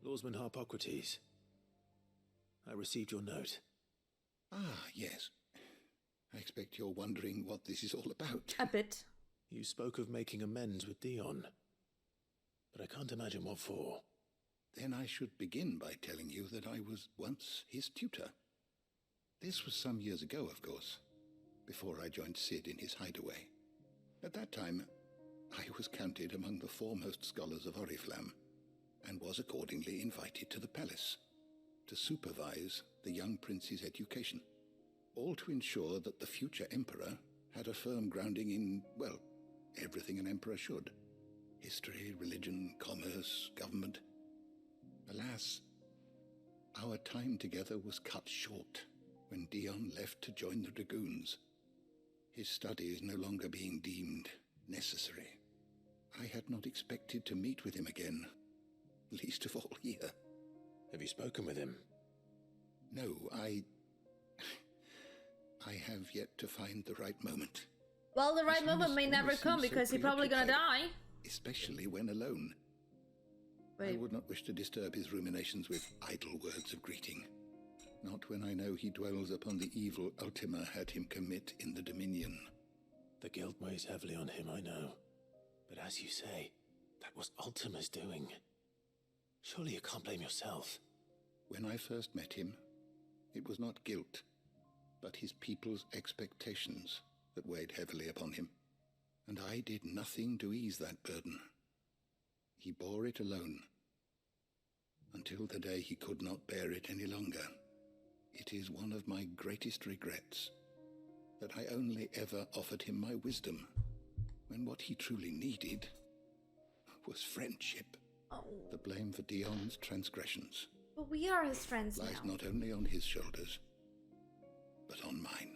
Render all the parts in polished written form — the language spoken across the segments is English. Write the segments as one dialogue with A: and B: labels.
A: Lawsman Harpocrates. I received your note.
B: Ah, yes. I expect you're wondering what this is all about.
C: A bit.
A: You spoke of making amends with Dion, but I can't imagine what for.
B: Then I should begin by telling you that I was once his tutor. This was some years ago, of course, before I joined Sid in his hideaway. At that time, I was counted among the foremost scholars of Oriflamme, and was accordingly invited to the palace to supervise the young prince's education, all to ensure that the future emperor had a firm grounding in, well, everything an emperor should. History, religion, commerce, government. Alas, our time together was cut short when Dion left to join the Dragoons, his studies no longer being deemed necessary. I had not expected to meet with him again, least of all here.
A: Have you spoken with him?
B: No, I have yet to find the right moment.
C: Well, the right
B: His
C: moment may
B: Highness
C: never
B: always
C: come
B: seems so
C: because he's probably gonna die.
B: Especially when alone.
C: Wait.
B: I would not wish to disturb his ruminations with idle words of greeting. Not when I know he dwells upon the evil Ultima had him commit in the Dominion.
A: The guilt weighs heavily on him, I know. But as you say, that was Ultima's doing. Surely you can't blame yourself.
B: When I first met him, it was not guilt, but his people's expectations that weighed heavily upon him. And I did nothing to ease that burden. He bore it alone, until the day he could not bear it any longer. It is one of my greatest regrets that I only ever offered him my wisdom, when what he truly needed was friendship.
C: Oh.
B: The blame for Dion's transgressions
C: But we are his friends
B: lies
C: now.
B: not only on his shoulders, but on mine.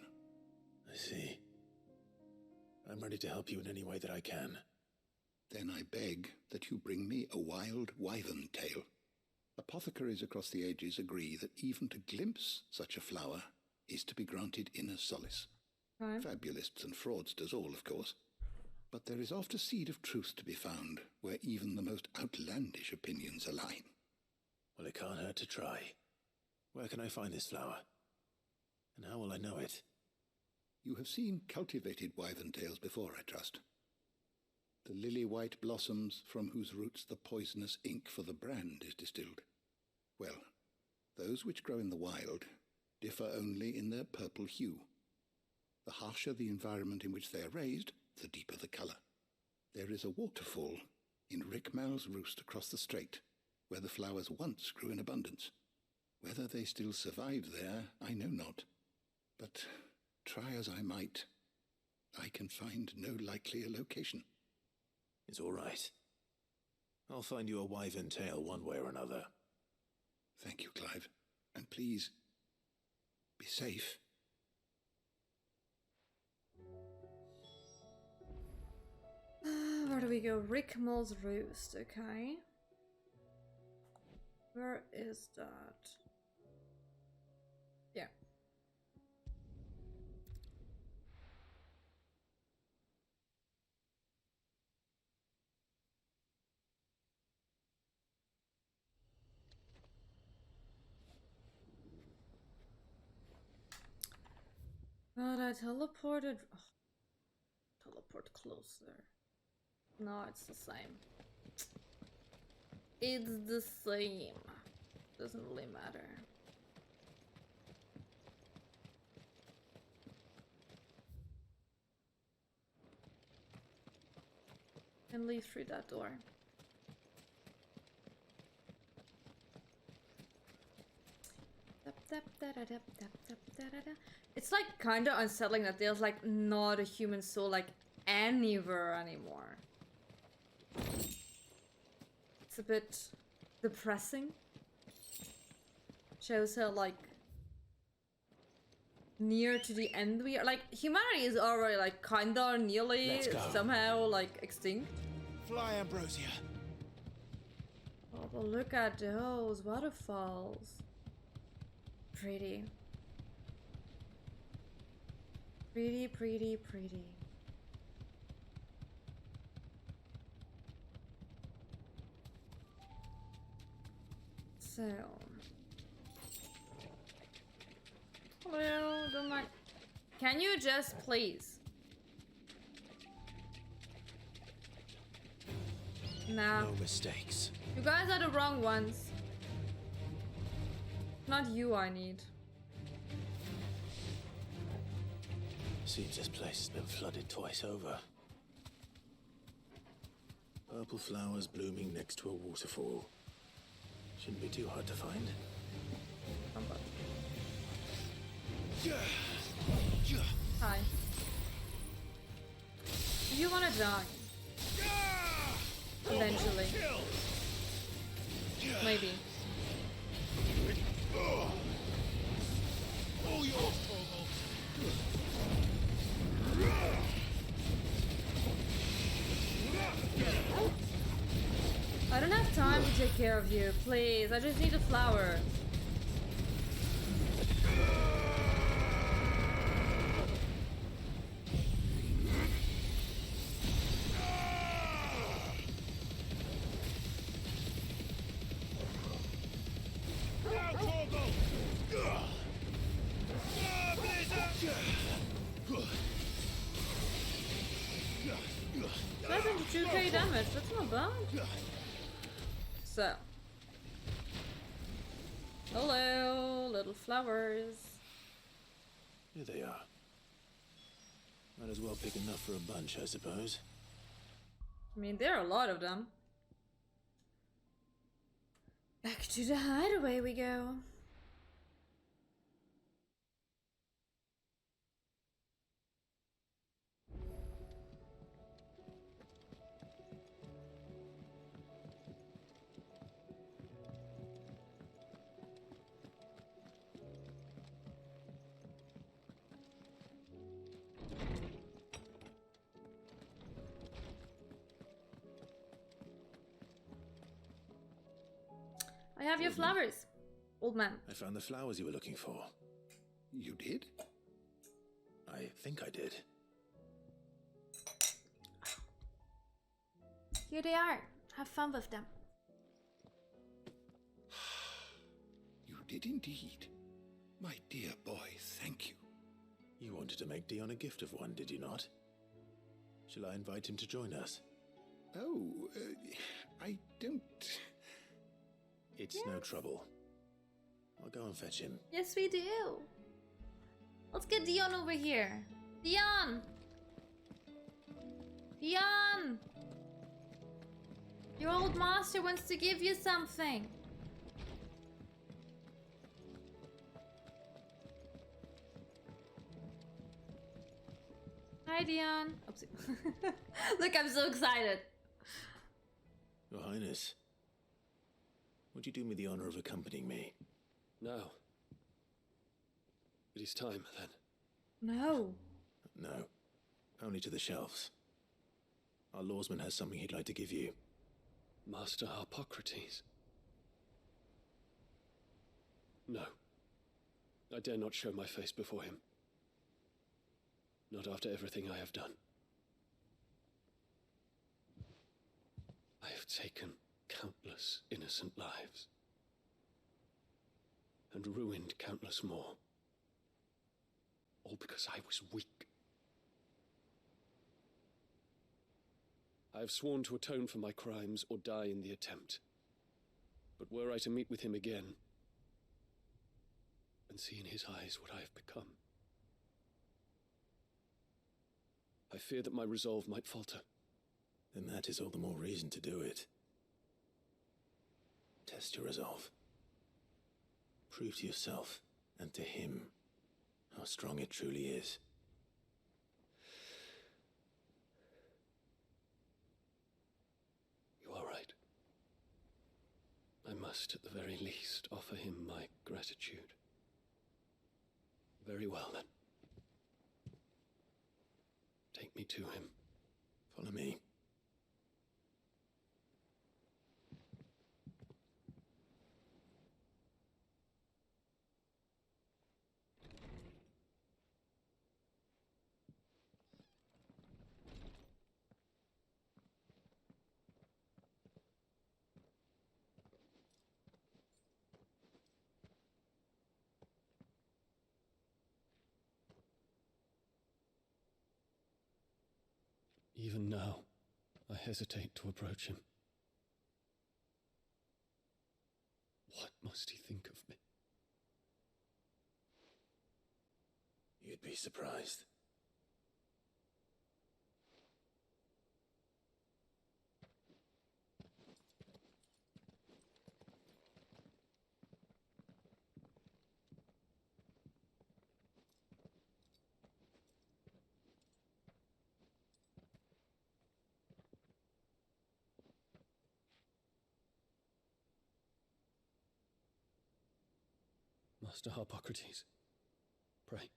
A: I see. I'm ready to help you in any way that I can.
B: Then I beg that you bring me a wild wyvern tail. Apothecaries across the ages agree that even to glimpse such a flower is to be granted inner solace.
C: Okay.
B: Fabulists and fraudsters all, of course. But there is oft a seed of truth to be found where even the most outlandish opinions align.
A: Well, it can't hurt to try. Where can I find this flower? And how will I know it?
B: You have seen cultivated wyvern tails before, I trust. The lily-white blossoms from whose roots the poisonous ink for the brand is distilled. Well, those which grow in the wild differ only in their purple hue. The harsher the environment in which they are raised, the deeper the colour. There is a waterfall in Rickmal's roost across the strait, where the flowers once grew in abundance. Whether they still survive there, I know not. But try as I might, I can find no likelier location.
A: It's all right. I'll find you a wyvern tail one way or another.
B: Thank you, Clive. And please, be safe.
C: Where do we go? Rickmal's Roost, okay. Where is that? Yeah. But I teleported. Oh, teleport closer. No, it's the same. It's the same. Doesn't really matter. And leave through that door. It's like kind of unsettling that there's like not a human soul like anywhere anymore. It's a bit depressing. Shows how like near to the end we are. Like humanity is already like kinda nearly somehow like extinct.
A: Fly, Ambrosia.
C: Oh, but look at those waterfalls. Pretty. Pretty, pretty, pretty. So. Hello, don't mind. Can you just please? Nah.
A: No mistakes.
C: You guys are the wrong ones. Not you I need.
A: Seems this place has been flooded twice over. Purple flowers blooming next to a waterfall. Shouldn't be too hard to find.
C: Hi. You wanna die? Eventually. Maybe. I don't have time to take care of you, please. I just need a flower. That's into 2k damage, that's not bad. So. Hello, little flowers.
A: Here they are. Might as well pick enough for a bunch, I suppose.
C: I mean, there are a lot of them. Back to the hideaway we go. I have your flowers, old man.
A: I found the flowers you were looking for.
B: You did?
A: I think I did.
C: Here they are. Have fun with them.
B: You did indeed. My dear boy, thank you.
A: You wanted to make Dion a gift of one, did you not? Shall I invite him to join us?
B: Oh, I don't...
A: It's no trouble. I'll go and fetch him.
C: Yes, we do. Let's get Dion over here. Dion! Dion! Your old master wants to give you something. Hi, Dion. Oopsie. Look, I'm so excited.
A: Your Highness, would you do me the honor of accompanying me?
D: Now. It is time, then.
C: No.
A: No, only to the shelves. Our lawsman has something he'd like to give you.
D: Master Harpocrates. No. I dare not show my face before him. Not after everything I have done. I have taken countless innocent lives. And ruined countless more. All because I was weak. I have sworn to atone for my crimes or die in the attempt. But were I to meet with him again, and see in his eyes what I have become, I fear that my resolve might falter.
A: Then that is all the more reason to do it. Test your resolve. Prove to yourself and to him how strong it truly is.
D: You are right. I must, at the very least, offer him my gratitude. Very well, then. Take me to him.
A: Follow me.
D: Even now, I hesitate to approach him. What must he think of me?
A: You'd be surprised.
D: Master Harpocrates, pray,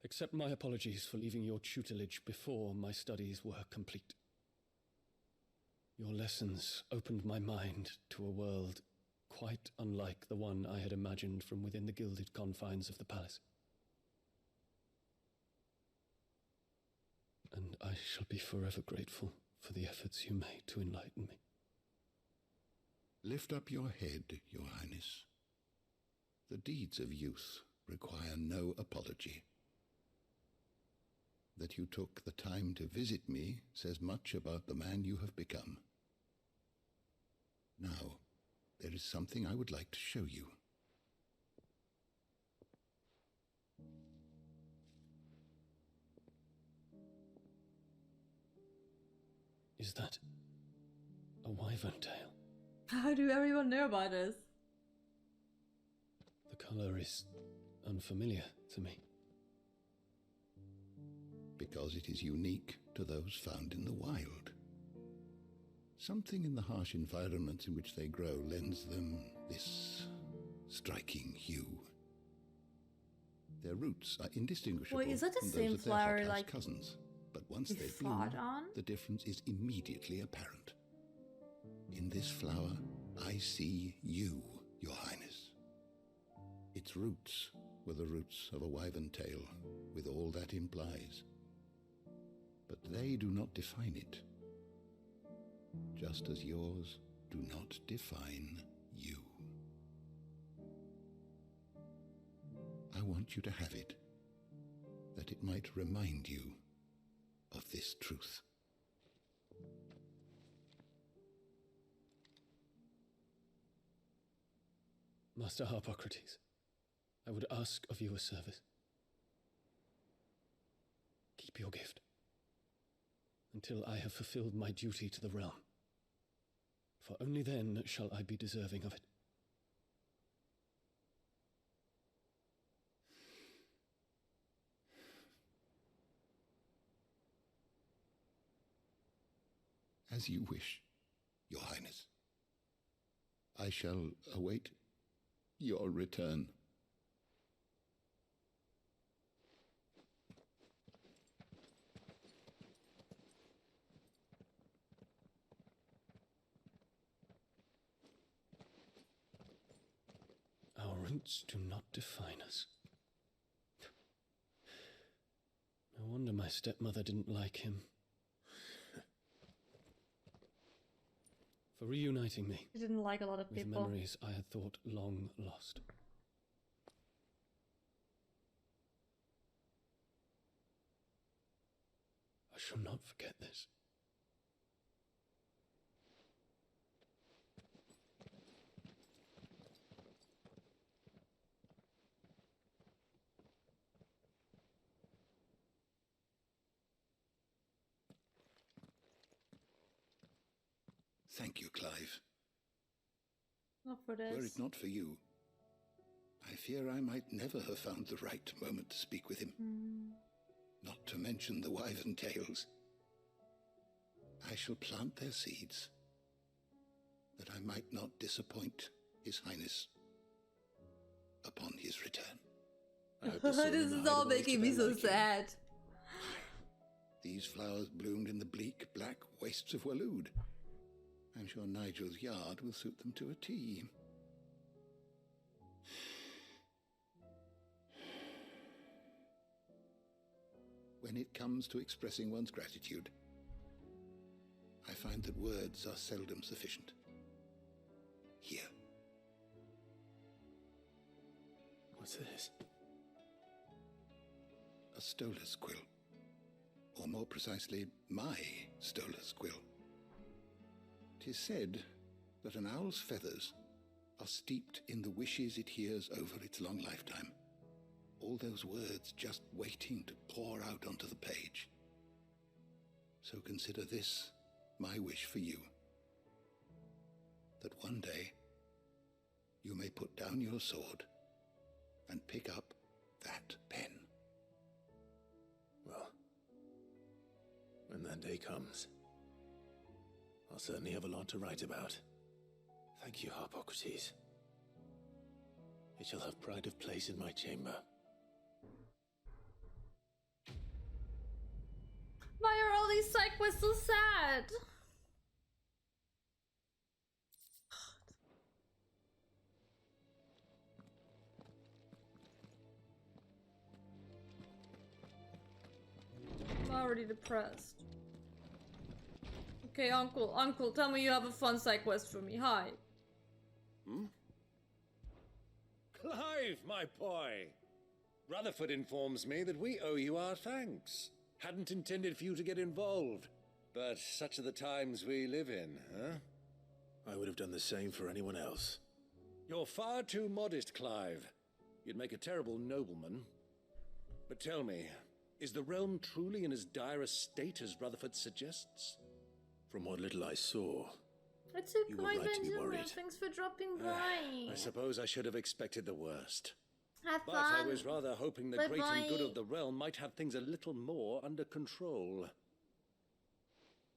D: accept my apologies for leaving your tutelage before my studies were complete. Your lessons opened my mind to a world quite unlike the one I had imagined from within the gilded confines of the palace. And I shall be forever grateful for the efforts you made to enlighten me.
B: Lift up your head, Your Highness. The deeds of youth require no apology. That you took the time to visit me says much about the man you have become. Now, there is something I would like to show you.
D: Is that a wyvern tail?
C: How do everyone know about this?
D: The color is unfamiliar to me.
B: Because it is unique to those found in the wild. Something in the harsh environments in which they grow lends them this striking hue. Their roots are indistinguishable
C: Wait, is that the
B: from
C: same
B: those of their
C: flower,
B: hothouse
C: like,
B: cousins, but once
C: you
B: they bloom,
C: fought on?
B: the difference is immediately apparent. In this flower, I see you, Your Highness. Its roots were the roots of a wyvern tail, with all that implies. But they do not define it, just as yours do not define you. I want you to have it, that it might remind you of this truth.
D: Master Harpocrates, I would ask of you a service. Keep your gift until I have fulfilled my duty to the realm, for only then shall I be deserving of it.
B: As you wish, Your Highness. I shall await your return.
D: Our roots do not define us. No wonder my stepmother didn't like him. For reuniting me
C: I didn't like a lot of
D: with
C: people.
D: memories I had thought long lost. I shall not forget this.
B: Thank you, Clive.
C: Not for this.
B: Were it not for you, I fear I might never have found the right moment to speak with him. Not to mention the wyvern tails. I shall plant their seeds, that I might not disappoint His Highness upon his return.
D: I hope the sword
C: This
D: and
C: is
D: the
C: all
D: hideaway
C: making
D: to
C: me
D: their
C: so
D: liking.
C: sad.
B: These flowers bloomed in the bleak, black wastes of Waloed. I'm sure Nigel's yard will suit them to a T. When it comes to expressing one's gratitude, I find that words are seldom sufficient. Here.
A: What's this?
B: A stolas quill, or more precisely, my stolas quill. 'Tis said that an owl's feathers are steeped in the wishes it hears over its long lifetime. All those words just waiting to pour out onto the page. So consider this my wish for you. That one day you may put down your sword and pick up that pen.
A: Well, when that day comes, I'll certainly have a lot to write about. Thank you, Harpocrates. It shall have pride of place in my chamber.
C: Why are all these side quests so sad? I'm already depressed. Okay, Uncle, tell me you have a fun side quest for me. Hi.
E: Clive, my boy! Rutherford informs me that we owe you our thanks. Hadn't intended for you to get involved, but such are the times we live in, huh?
A: I would have done the same for anyone else.
E: You're far too modest, Clive. You'd make a terrible nobleman. But tell me, is the realm truly in as dire a state as Rutherford suggests?
A: From what little I saw,
C: It's a
A: you were
C: Hi,
A: right to be
C: Benjamin.
A: worried.
C: Thanks for dropping by.
E: I suppose I should have expected the worst.
C: Have
E: But
C: fun.
E: I was rather hoping the great and good of the realm might have things a little more under control.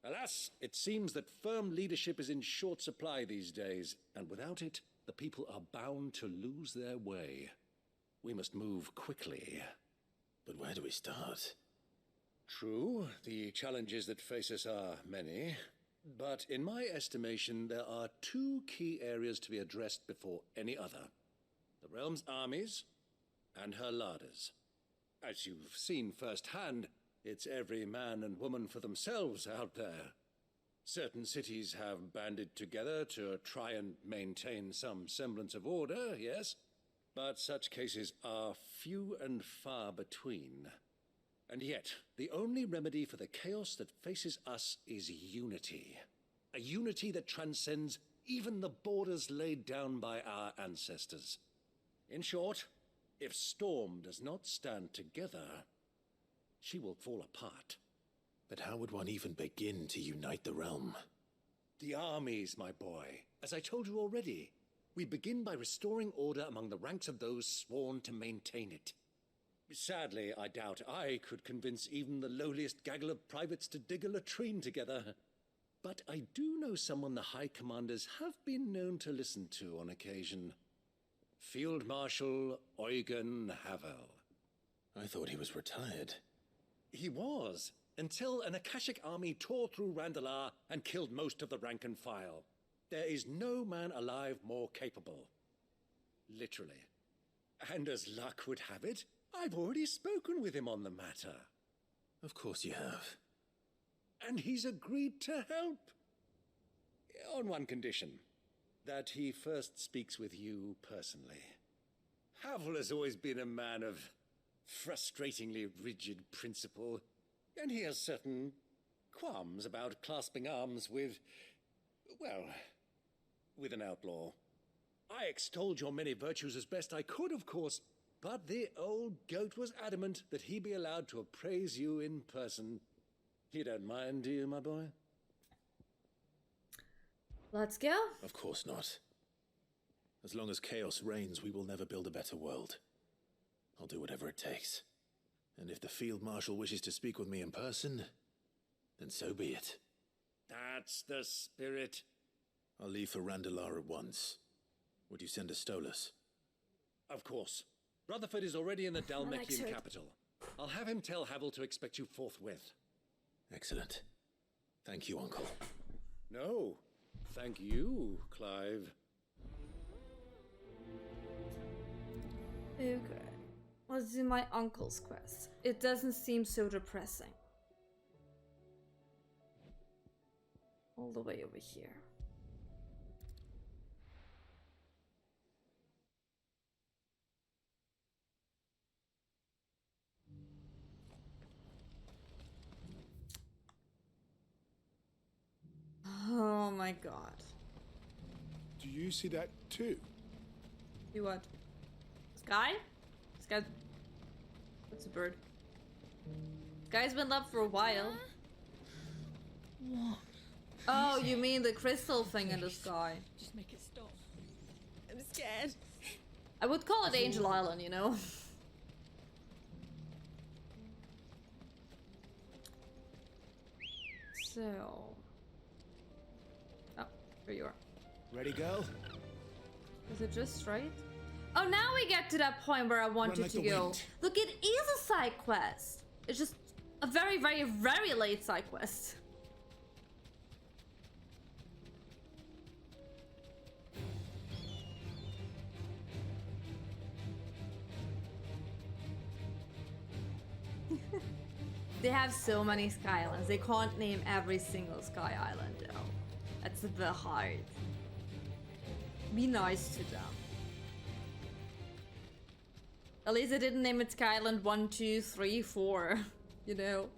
E: Alas, it seems that firm leadership is in short supply these days, and without it, the people are bound to lose their way. We must move quickly.
A: But where do we start?
E: True, the challenges that face us are many, but in my estimation, there are two key areas to be addressed before any other. The realm's armies and her larders. As you've seen firsthand, it's every man and woman for themselves out there. Certain cities have banded together to try and maintain some semblance of order, yes, but such cases are few and far between. And yet, the only remedy for the chaos that faces us is unity. A unity that transcends even the borders laid down by our ancestors. In short, if Storm does not stand together, she will fall apart.
A: But how would one even begin to unite the realm?
E: The armies, my boy. As I told you already, we begin by restoring order among the ranks of those sworn to maintain it. Sadly, I doubt I could convince even the lowliest gaggle of privates to dig a latrine together. But I do know someone the High Commanders have been known to listen to on occasion. Field Marshal Eugen Havel.
A: I thought he was retired.
E: He was, until an Akashic army tore through Randalar and killed most of the rank and file. There is no man alive more capable. Literally. And as luck would have it, I've already spoken with him on the matter.
A: Of course you have.
E: And he's agreed to help. On one condition. That he first speaks with you personally. Havel has always been a man of frustratingly rigid principle, and he has certain qualms about clasping arms with, well, with an outlaw. I extolled your many virtues as best I could, of course, but the old goat was adamant that he be allowed to appraise you in person. You don't mind, do you, my boy?
C: Let's go.
A: Of course not. As long as chaos reigns, we will never build a better world. I'll do whatever it takes. And if the Field Marshal wishes to speak with me in person, then so be it.
E: That's the spirit.
A: I'll leave for Randalar at once. Would you send a Stolas?
E: Of course. Rutherford is already in the Dalmekian capital. I'll have him tell Havel to expect you forthwith.
A: Excellent. Thank you, Uncle.
E: No. Thank you, Clive.
C: Okay. Let's do my uncle's quest. It doesn't seem so depressing. All the way over here. my god.
F: Do you see that too?
C: See what? Sky? Sky. What's a bird? Sky's been up for a while.
G: What?
C: Oh, you mean the crystal thing in the sky?
G: Just make it stop. I'm scared.
C: I would call it Angel Island, you know? So... Oh, here you are.
F: Ready, girl?
C: Is it just straight? Oh, now we get to that point where I wanted
F: like
C: to
F: the
C: go.
F: wind.
C: Look, it is a side quest. It's just a very, very, very late side quest. They have so many Sky Islands. They can't name every single Sky Island, though. That's a bit hard. Be nice to them. At least they didn't name it Sky Island 1, 2, 3, 4. You know?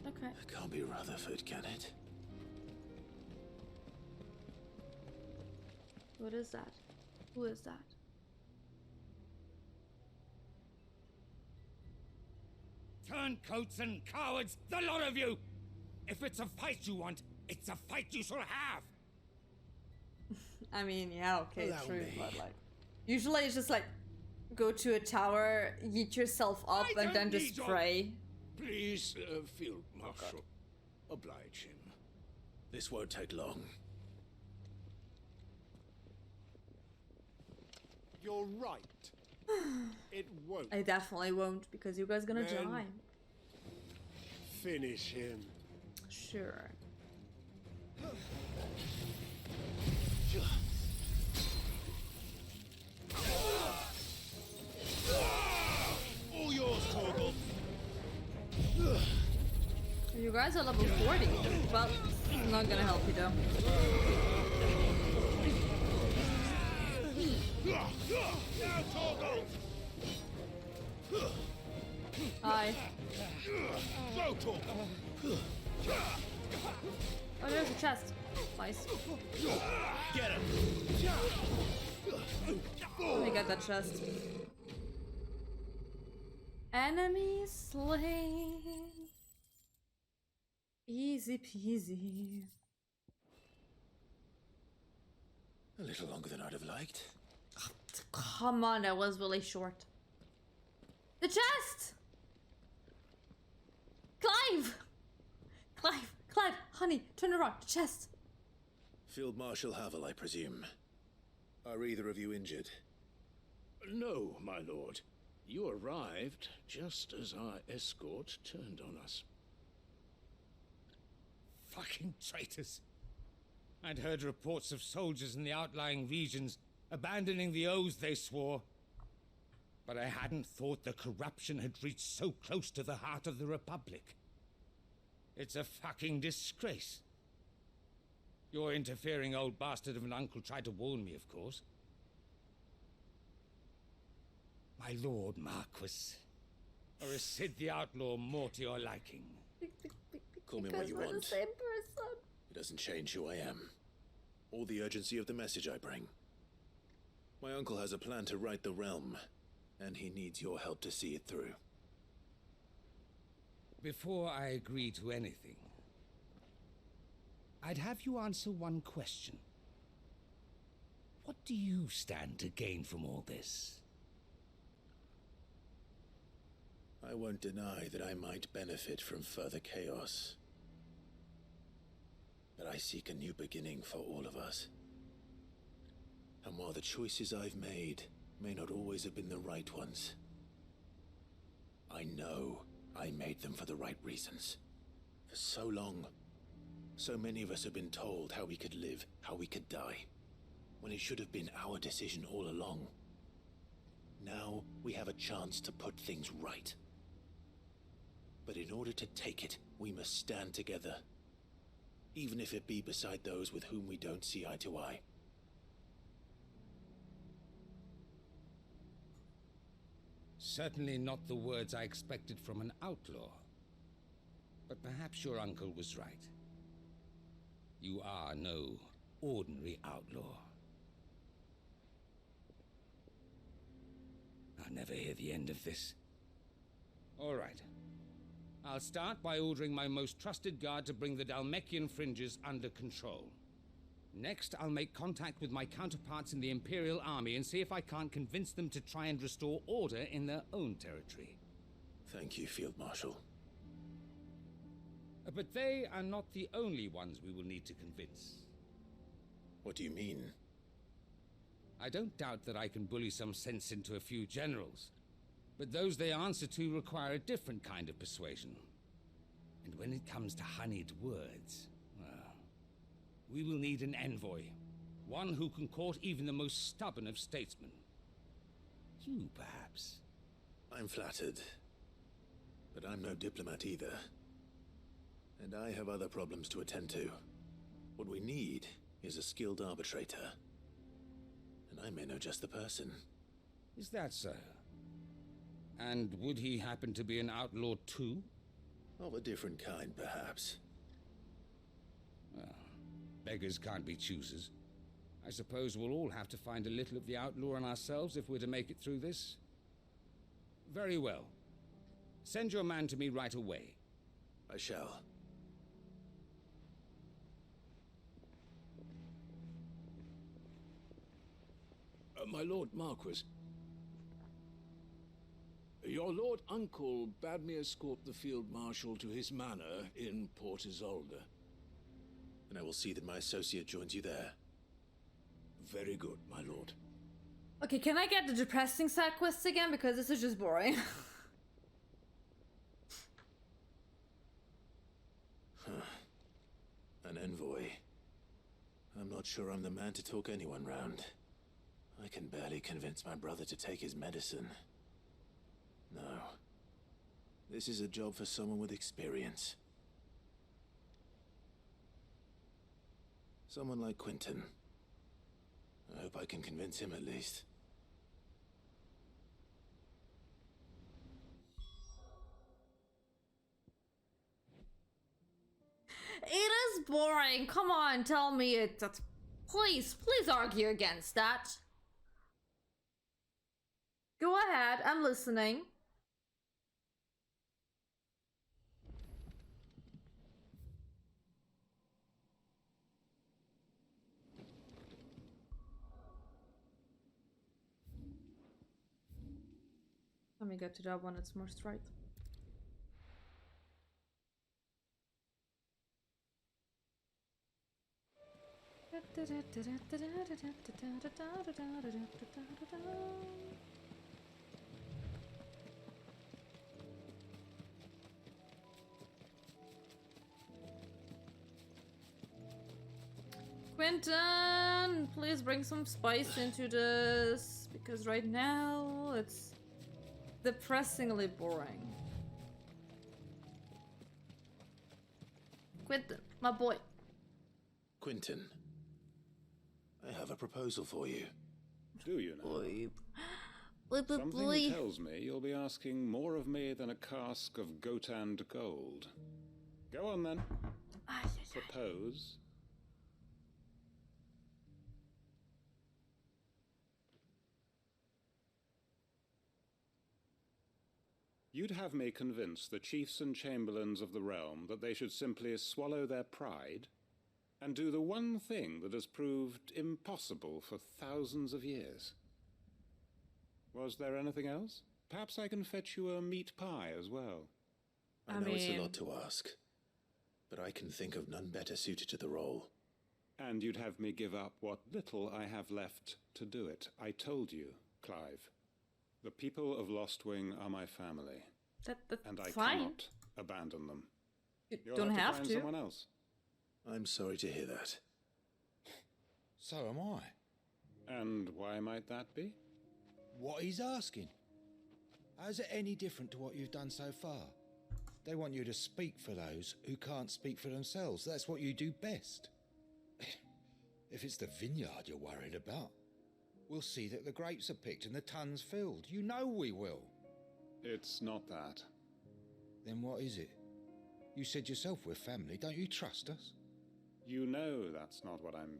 C: Okay.
A: It can't be Rutherford, can it?
C: What is that? Who is that?
H: Turncoats and cowards, the lot of you! If it's a fight you want, it's a fight you shall have!
C: I mean, yeah, okay,
A: Allow
C: true,
A: me.
C: but like... Usually it's just like, go to a tower, yeet yourself up,
H: I
C: and then
H: don't
C: just
H: need your-
C: pray.
E: Please, Field Marshal, oblige him.
A: This won't take long.
F: You're right. It won't.
C: I definitely won't, because you guys gonna
F: Then-
C: die.
F: Finish him.
C: Sure.
F: All yours, Torgal.
C: You guys are level 40. Well, I'm not gonna help you though.
F: Now, Torgal.
C: Hi.
F: Go, Torgal.
C: Oh, there's a chest. Nice.
F: Get him.
C: Let me get that chest. Enemy slain. Easy peasy.
A: A little longer than I'd have liked.
C: Come on, that was really short. The chest! Clive! Clive, honey, turn around, the chest.
A: Field Marshal Havel, I presume. Are either of you injured?
E: No, my lord. You arrived just as our escort turned on us.
H: Fucking traitors. I'd heard reports of soldiers in the outlying regions abandoning the oaths they swore. But I hadn't thought the corruption had reached so close to the heart of the Republic. It's a fucking disgrace. Your interfering old bastard of an uncle tried to warn me, of course. My lord Marquis, or is Sid the Outlaw more to your liking?
A: Call me what you
C: We're the
A: want.
C: same person.
A: It doesn't change who I am, or the urgency of the message I bring. My uncle has a plan to right the realm, and he needs your help to see it through.
H: Before I agree to anything, I'd have you answer one question. What do you stand to gain from all this?
A: I won't deny that I might benefit from further chaos. But I seek a new beginning for all of us. And while the choices I've made may not always have been the right ones, I know I made them for the right reasons. For so long, so many of us have been told how we could live, how we could die, when it should have been our decision all along. Now we have a chance to put things right. But in order to take it, we must stand together, even if it be beside those with whom we don't see eye to eye.
H: Certainly not the words I expected from an outlaw. But perhaps your uncle was right. You are no ordinary outlaw. I'll never hear the end of this. All right. I'll start by ordering my most trusted guard to bring the Dhalmekian fringes under control. Next, I'll make contact with my counterparts in the Imperial Army and see if I can't convince them to try and restore order in their own territory.
A: Thank you, Field Marshal.
H: But they are not the only ones we will need to convince.
A: What do you mean?
H: I don't doubt that I can bully some sense into a few generals, but those they answer to require a different kind of persuasion. And when it comes to honeyed words, well, we will need an envoy. One who can court even the most stubborn of statesmen. You, perhaps.
A: I'm flattered. But I'm no diplomat either. And I have other problems to attend to. What we need is a skilled arbitrator. And I may know just the person.
H: Is that so? And would he happen to be an outlaw too?
A: Of a different kind, perhaps.
H: Well, beggars can't be choosers. I suppose we'll all have to find a little of the outlaw in ourselves if we're to make it through this. Very well. Send your man to me right away.
A: I shall.
I: My Lord Marquis. Your Lord Uncle bade me escort the Field Marshal to his manor in Port Isolde.
A: And I will see that my associate joins you there.
I: Very good, my lord.
C: Okay, can I get the depressing side quests again? Because this is just boring.
A: An envoy. I'm not sure I'm the man to talk anyone round. I can barely convince my brother to take his medicine. No. This is a job for someone with experience. Someone like Quentin. I hope I can convince him at least.
C: It is boring. Come on, tell me it. Please argue against that. Go ahead, I'm listening. Let me get to that one, it's most right. Quentin, please bring some spice into this, because right now it's depressingly boring. Quentin, my boy.
A: Quentin, I have a proposal for you.
J: Do you know?
C: Boy.
J: Something tells me you'll be asking more of me than a cask of Gotand gold. Go on then. Propose. You'd have me convince the chiefs and chamberlains of the realm that they should simply swallow their pride and do the one thing that has proved impossible for thousands of years. Was there anything else? Perhaps I can fetch you a meat pie as well.
A: I know it's a lot to ask, but I can think of none better suited to the role.
J: And you'd have me give up what little I have left to do it. I told you, Clive. The people of Lostwing are my family.
C: That's
J: and I
C: fine.
J: cannot abandon them.
C: You
J: You'll
C: don't
J: have
C: have
J: to find
C: to.
J: someone else.
A: I'm sorry to hear that.
F: So am I.
J: And why might that be?
F: What he's asking. How's it any different to what you've done so far? They want you to speak for those who can't speak for themselves. That's what you do best. If it's the vineyard you're worried about, we'll see that the grapes are picked and the tons filled. You know we will.
J: It's not that.
F: Then what is it? You said yourself we're family. Don't you trust us?
J: You know that's not what I'm...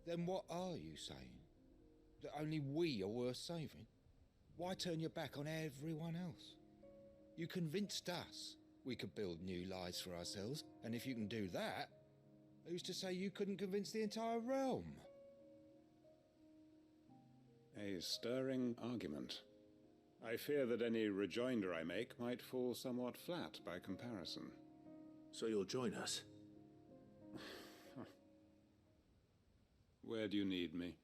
F: Then what are you saying? That only we are worth saving? Why turn your back on everyone else? You convinced us we could build new lives for ourselves, and if you can do that, who's to say you couldn't convince the entire realm?
J: A stirring argument. I fear that any rejoinder I make might fall somewhat flat by comparison.
A: So you'll join us?
J: Where do you need me?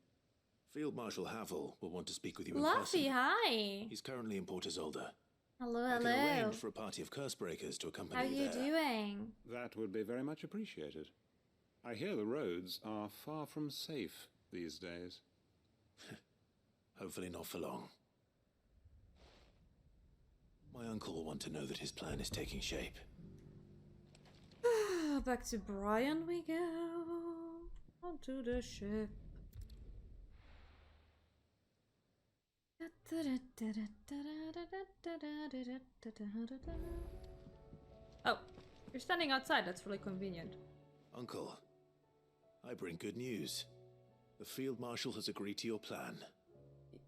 A: Field Marshal Havel will want to speak with you in
C: Luffy,
A: person.
C: hi.
A: He's currently in Port Isolde.
C: Hello,
A: I can
C: hello.
A: arrange for a party of Cursebreakers to accompany
C: How
A: you
C: you
A: there.
C: doing?
J: That would be very much appreciated. I hear the roads are far from safe these days.
A: Hopefully not for long. My uncle will want to know that his plan is taking shape.
C: Back to Brian we go. Onto the ship. Oh, you're standing outside. That's really convenient.
A: Uncle, I bring good news. The Field Marshal has agreed to your plan.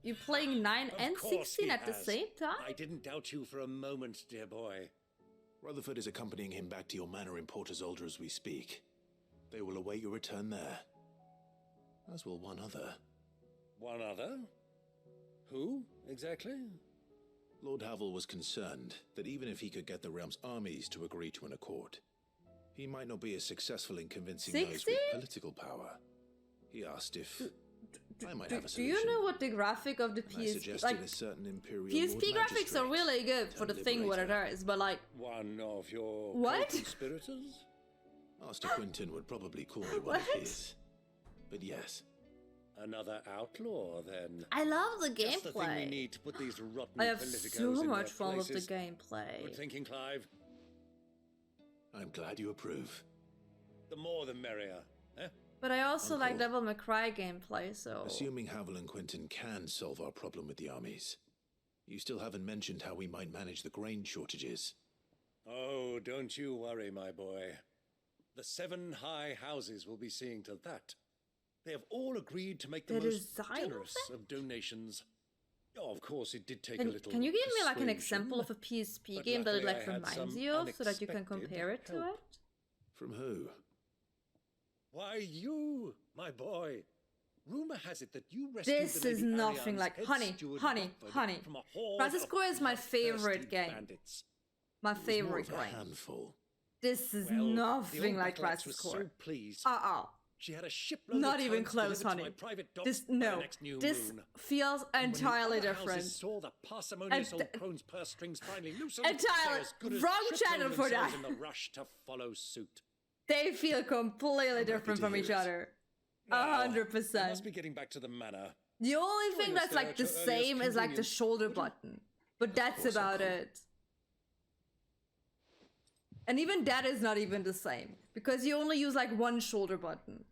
C: You're playing 9 and
E: Of course
C: 16
E: he
C: at the
E: has.
C: same time?
E: I didn't doubt you for a moment, dear boy.
A: Rutherford is accompanying him back to your manor in Port Isolde as we speak. They will await your return there. As will one other.
E: One other? Who, exactly?
A: Lord Havel was concerned that even if he could get the realm's armies to agree to an accord, he might not be as successful in convincing those
C: 60?
A: with political power. He asked if I might have a
C: Do
A: solution.
C: you know what the graphic of the
A: And I
C: PSP
A: suggested
C: like?
A: a certain imperial
C: PSP
A: Lord
C: graphics are
A: Magistrate
C: really good for the
A: turned
C: thing what it
A: liberator.
C: is, but like,
E: One of your
C: What?
E: co-conspirators?
A: Master Quinton would probably call me one of
C: What?
A: his. But yes,
E: Another outlaw, then.
C: I love the
E: Just the thing we
C: gameplay.
E: need to put these rotten
C: I have
E: politicos
C: so
E: in
C: much
E: their
C: fun with the
E: places.
C: gameplay.
E: Good thinking, Clive.
A: I'm glad you approve.
E: The more the merrier. Eh?
C: But I also like
A: Uncle.
C: Devil May Cry gameplay, so...
A: Assuming Havel and Quinton can solve our problem with the armies, you still haven't mentioned how we might manage the grain shortages.
E: Oh, don't you worry, my boy. The 7 high houses will be seeing to that. They have all agreed to make the
C: The
E: most
C: design of
E: generous
C: it?
E: of donations. Oh, of course, it did take a little.
C: Can you give me like an
E: persuasion,
C: example of a PSP
E: but
C: game that it
E: luckily
C: like
E: I had
C: reminds
E: some
C: you of, so that you can
E: unexpected
C: compare it to
E: help.
C: it?
A: From who?
E: Why, you, my boy. Rumor has it that you rescued
C: This
E: the
C: is
E: Lady
C: nothing
E: Ariane's
C: like
E: head
C: honey,
E: steward
C: honey,
E: Watford
C: honey.
E: from a horde
C: Francis
E: of
C: Square is my favorite
E: bloodthirsty
C: game.
E: bandits.
C: My
A: It was more
C: favorite
A: of a
C: game.
A: handful.
C: This is
E: Well, the
C: nothing
E: old
C: like
E: battle axe
C: Crisis
E: was
C: Core.
E: so pleased.
C: She
E: had a shipload
C: not
E: of
C: even
E: tanks
C: close,
E: delivered to
C: honey.
E: my private docks
C: This
E: by the
C: no.
E: next new
C: This
E: moon.
C: feels
E: And when the
C: entirely
E: other
C: different.
E: houses saw the parsimonious
C: And-
E: old crone's purse strings finally loosened,
C: Entirely-
E: they as good as
C: wrong
E: ship
C: channel
E: loaded
C: for
E: themselves
C: that.
E: in the rush to follow suit.
C: They feel completely different
A: to
C: from
A: hear
C: each
A: it.
C: other.
E: Now, we
C: 100%.
E: must be getting back to the manor.
C: The only
E: Join
C: thing
E: us
C: that's
E: there
C: like
E: at
C: the
E: your earliest
C: same is like the
E: convenience.
C: shoulder button. But that's
A: course,
C: about
A: Uncle.
C: it. And even that is not even the same. Because you only use like one shoulder button.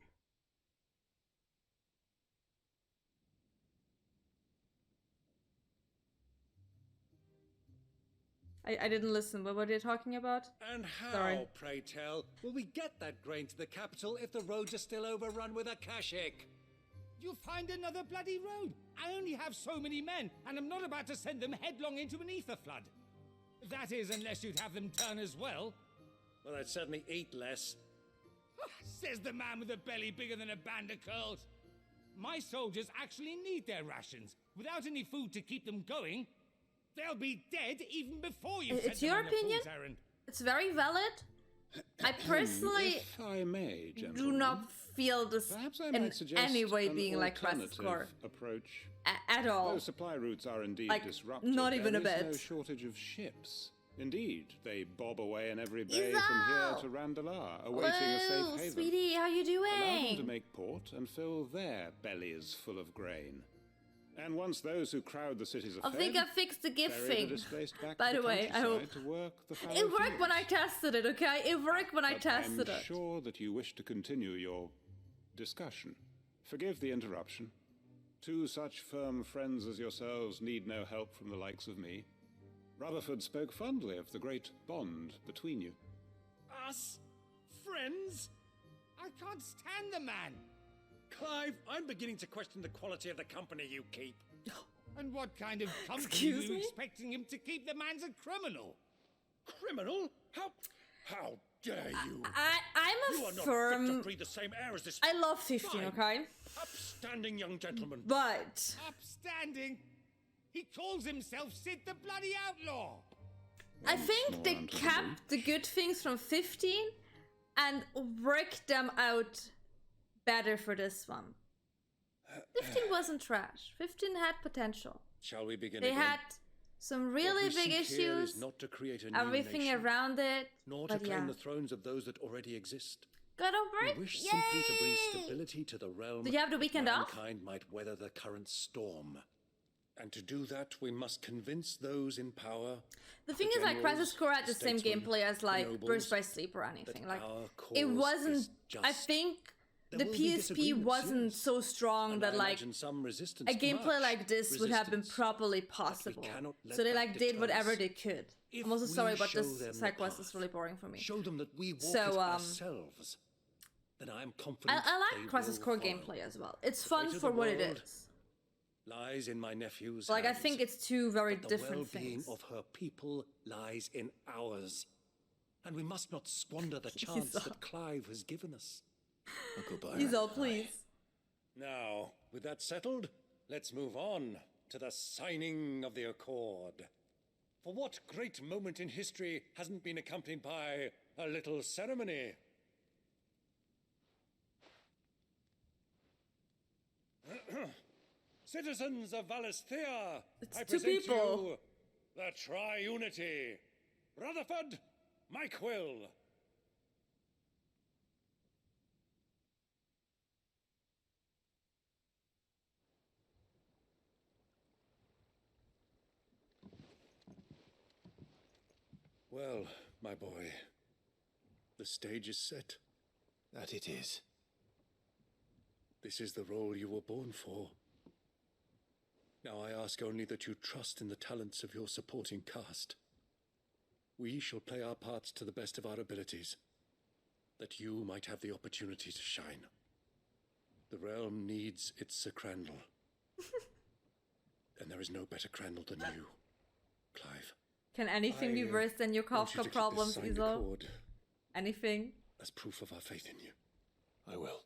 C: I didn't listen. What were they talking about?
E: And how,
C: Sorry.
E: pray tell, will we get that grain to the capital if the roads are still overrun with Akashic?
H: You'll find another bloody road. I only have so many men, and I'm not about to send them headlong into an ether flood. That is, unless you'd have them turn as well.
E: Well, I'd certainly eat less.
H: Says the man with a belly bigger than a band of curls. My soldiers actually need their rations. Without any food to keep them going, they'll be dead even before you
C: It's
H: send them
C: your
H: on a fool's
C: opinion?
H: errand.
C: It's very valid. I personally
J: If I may,
C: do
J: gentlemen,
C: not feel this
J: perhaps I
C: in
J: might suggest
C: any way
J: an
C: being like Crisis
J: alternative
C: Core.
J: approach.
C: At all.
J: Though supply routes are indeed
C: Like,
J: disrupted,
C: not even a
J: there is no
C: bit.
J: shortage of ships. Indeed, they bob away in every bay from here to Randalar, awaiting a
C: Hello,
J: safe haven.
C: sweetie, how you
J: Allow them to
C: doing?
J: make port and fill their bellies full of grain. And once those who crowd the cities are
C: I think
J: fed,
C: I fixed the gift
J: ferry the
C: thing.
J: displaced back
C: By
J: to
C: the way, I
J: countryside
C: hope
J: to work the fallow
C: it worked when I
J: fields.
C: tested it. Okay, it worked when I
J: But
C: tested
J: I'm
C: it.
J: sure that you wish to continue your discussion. Forgive the interruption. Two such firm friends as yourselves need no help from the likes of me. Rutherford spoke fondly of the great bond between you.
E: Us? Friends?
H: I can't stand the man.
E: Clive, I'm beginning to question the quality of the company you keep.
H: And what kind of company
C: Excuse
H: are you
C: me?
H: expecting him to keep? The man's a criminal.
E: Criminal? How dare you?
C: I'm
E: You
C: a
E: are not
C: firm.
E: fit to breathe the same air as this
C: I love 15,
E: fine,
C: okay?
E: upstanding young gentleman.
C: But
H: Upstanding. He calls himself Sid the Bloody Outlaw.
C: I think they kept the good things from 15 and worked them out better for this one. 15 wasn't trash. 15 had potential.
E: Shall we begin
C: They
E: again?
C: had some really
E: What we
C: big
E: seek here
C: issues,
E: is not to create a new
C: everything
E: nation,
C: around it.
E: nor to
C: But
E: claim
C: yeah,
E: the thrones of those that already exist.
C: got over
E: We
C: it.
E: wish simply to bring
C: Yay!
E: stability to the realm.
C: Did you have the
E: that
C: weekend off?
E: mankind might weather the current storm. And to do that, we must convince those in power.
C: The thing is, like, Crisis Core had the same
E: statesmen,
C: gameplay as like
E: nobles,
C: Burst by Sleep or anything.
E: that
C: Like,
E: our
C: it
E: cause
C: wasn't.
E: is
C: I
E: just.
C: think
E: There
C: the
E: will be
C: PSP
E: disagreements,
C: wasn't
E: yes.
C: so strong
E: And
C: that
E: I
C: like
E: imagine some resistance
C: a
E: to
C: gameplay
E: much
C: like this would have been
E: resistance.
C: properly possible.
E: cannot let
C: So they
E: that
C: like did
E: deter
C: whatever
E: us.
C: they could.
E: If
C: I'm also
E: we
C: sorry, but
E: show
C: this
E: them
C: side
E: the
C: quest is
E: path,
C: really boring for me.
E: Show them that we walk
C: So,
E: it ourselves. Then I am confident.
C: I like
E: they
C: Crisis
E: will
C: Core
E: follow.
C: gameplay as well. It's
E: The
C: fun
E: fate of
C: for
E: the
C: what it
E: world
C: is.
E: lies in my nephew's
C: Like, I
E: hands,
C: think it's two very
E: but
C: different
E: the well-being
C: things.
E: of her people lies in ours. And we must not squander the chance
C: all-
E: that Clive has given us.
A: Uncle Byron.
C: He's all please.
E: Now, with that settled, let's move on to the signing of the Accord. For what great moment in history hasn't been accompanied by a little ceremony? Citizens of Valisthea,
C: It's
E: I
C: two
E: present
C: people.
E: you the Triunity. Rutherford, my quill. Well, my boy, the stage is set.
A: That it is.
E: This is the role you were born for. Now I ask only that you trust in the talents of your supporting cast. We shall play our parts to the best of our abilities, that you might have the opportunity to shine. The realm needs its Sir Crandall. And there is no better Crandall than you, Clive.
C: Can anything be worse than your
E: I want you to
C: Kafka
E: keep
C: problems,
E: this signed
C: Iso?
E: accord
C: Anything?
E: as proof of our faith in you.
A: I will.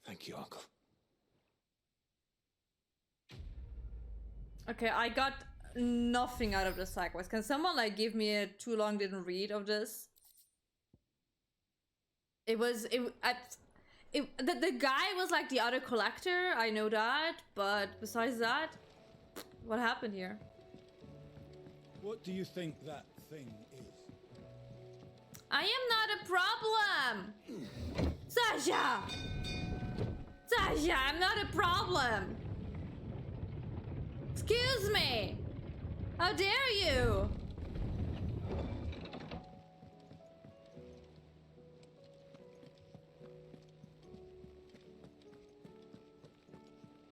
A: Thank you, Uncle.
C: Okay, I got nothing out of this side quest. Can someone like give me a too long didn't read of this? The guy was like the other collector, I know that, but besides that, what happened here?
F: What do you think that thing is?
C: I am not a problem! Sasha! Sasha, I'm not a problem! Excuse me! How dare you!